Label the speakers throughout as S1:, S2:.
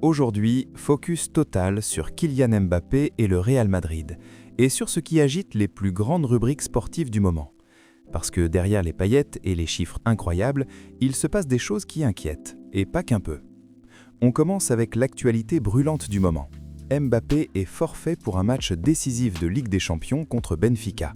S1: Aujourd'hui, focus total sur Kylian Mbappé et le Real Madrid, et sur ce qui agite les plus grandes rubriques sportives du moment. Parce que derrière les paillettes et les chiffres incroyables, il se passe des choses qui inquiètent, et pas qu'un peu. On commence avec l'actualité brûlante du moment. Mbappé est forfait pour un match décisif de Ligue des Champions contre Benfica.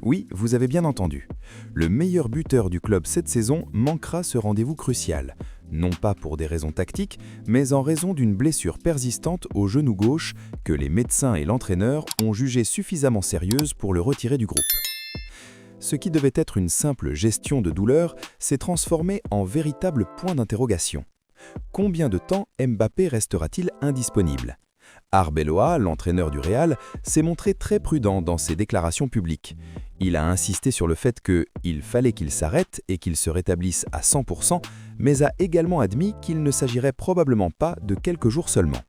S1: Oui, vous avez bien entendu. Le meilleur buteur du club cette saison manquera ce rendez-vous crucial. Non pas pour des raisons tactiques, mais en raison d'une blessure persistante au genou gauche que les médecins et l'entraîneur ont jugée suffisamment sérieuse pour le retirer du groupe. Ce qui devait être une simple gestion de douleur s'est transformé en véritable point d'interrogation. Combien de temps Mbappé restera-t-il indisponible ? Arbeloa, l'entraîneur du Real, s'est montré très prudent dans ses déclarations publiques. Il a insisté sur le fait qu'il fallait qu'il s'arrête et qu'il se rétablisse à 100%, mais a également admis qu'il ne s'agirait probablement pas de quelques jours seulement.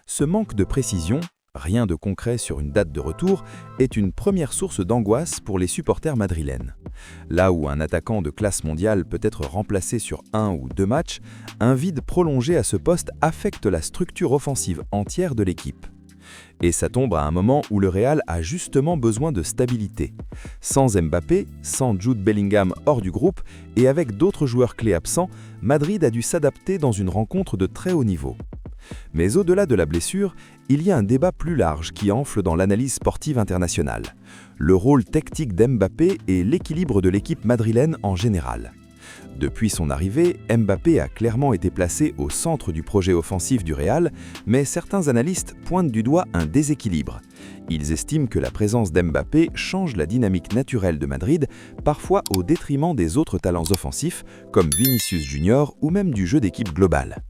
S1: Ce manque de précision, rien de concret sur une date de retour, est une première source d'angoisse pour les supporters madrilènes. Là où un attaquant de classe mondiale peut être remplacé sur 1 ou 2 matchs, un vide prolongé à ce poste affecte la structure offensive entière de l'équipe. Et ça tombe à un moment où le Real a justement besoin de stabilité. Sans Mbappé, sans Jude Bellingham hors du groupe et avec d'autres joueurs clés absents, Madrid a dû s'adapter dans une rencontre de très haut niveau. Mais au-delà de la blessure, il y a un débat plus large qui enfle dans l'analyse sportive internationale. Le rôle tactique d'Mbappé et l'équilibre de l'équipe madrilène en général. Depuis son arrivée, Mbappé a clairement été placé au centre du projet offensif du Real, mais certains analystes pointent du doigt un déséquilibre. Ils estiment que la présence d'Mbappé change la dynamique naturelle de Madrid, parfois au détriment des autres talents offensifs, comme Vinicius Junior ou même du jeu d'équipe global.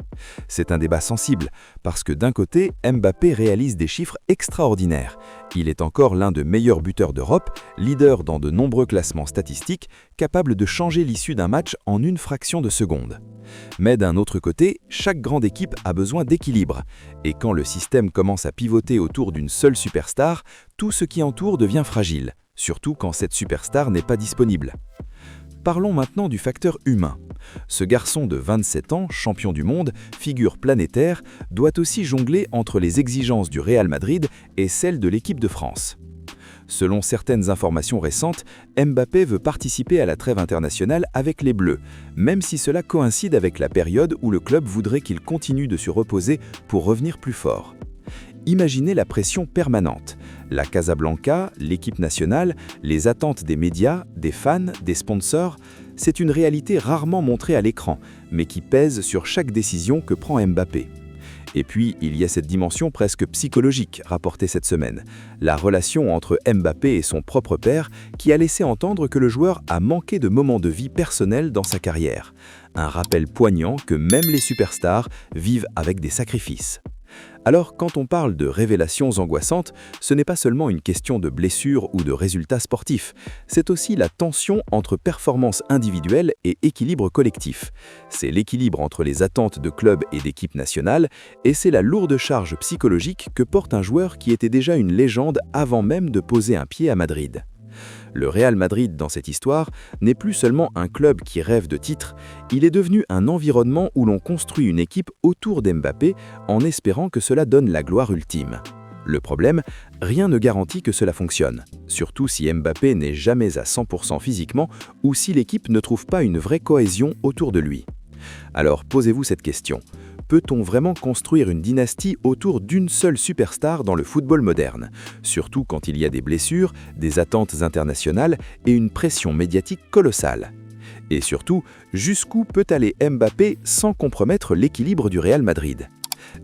S1: C'est un débat sensible, parce que d'un côté, Mbappé réalise des chiffres extraordinaires. Il est encore l'un des meilleurs buteurs d'Europe, leader dans de nombreux classements statistiques, capable de changer l'issue d'un match en une fraction de seconde. Mais d'un autre côté, chaque grande équipe a besoin d'équilibre. Et quand le système commence à pivoter autour d'une seule superstar, tout ce qui entoure devient fragile, surtout quand cette superstar n'est pas disponible. Parlons maintenant du facteur humain. Ce garçon de 27 ans, champion du monde, figure planétaire, doit aussi jongler entre les exigences du Real Madrid et celles de l'équipe de France. Selon certaines informations récentes, Mbappé veut participer à la trêve internationale avec les Bleus, même si cela coïncide avec la période où le club voudrait qu'il continue de se reposer pour revenir plus fort. Imaginez la pression permanente. La Casablanca, l'équipe nationale, les attentes des médias, des fans, des sponsors, c'est une réalité rarement montrée à l'écran, mais qui pèse sur chaque décision que prend Mbappé. Et puis, il y a cette dimension presque psychologique rapportée cette semaine, la relation entre Mbappé et son propre père qui a laissé entendre que le joueur a manqué de moments de vie personnels dans sa carrière. Un rappel poignant que même les superstars vivent avec des sacrifices. Alors, quand on parle de révélations angoissantes, ce n'est pas seulement une question de blessure ou de résultats sportifs, c'est aussi la tension entre performance individuelle et équilibre collectif. C'est l'équilibre entre les attentes de club et d'équipe nationale, et c'est la lourde charge psychologique que porte un joueur qui était déjà une légende avant même de poser un pied à Madrid. Le Real Madrid, dans cette histoire, n'est plus seulement un club qui rêve de titres, il est devenu un environnement où l'on construit une équipe autour d'Mbappé en espérant que cela donne la gloire ultime. Le problème, rien ne garantit que cela fonctionne, surtout si Mbappé n'est jamais à 100% physiquement ou si l'équipe ne trouve pas une vraie cohésion autour de lui. Alors posez-vous cette question. Peut-on vraiment construire une dynastie autour d'une seule superstar dans le football moderne, surtout quand il y a des blessures, des attentes internationales et une pression médiatique colossale? Et surtout, jusqu'où peut aller Mbappé sans compromettre l'équilibre du Real Madrid?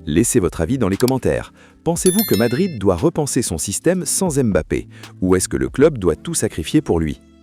S1: Laissez votre avis dans les commentaires. Pensez-vous que Madrid doit repenser son système sans Mbappé, ou est-ce que le club doit tout sacrifier pour lui ?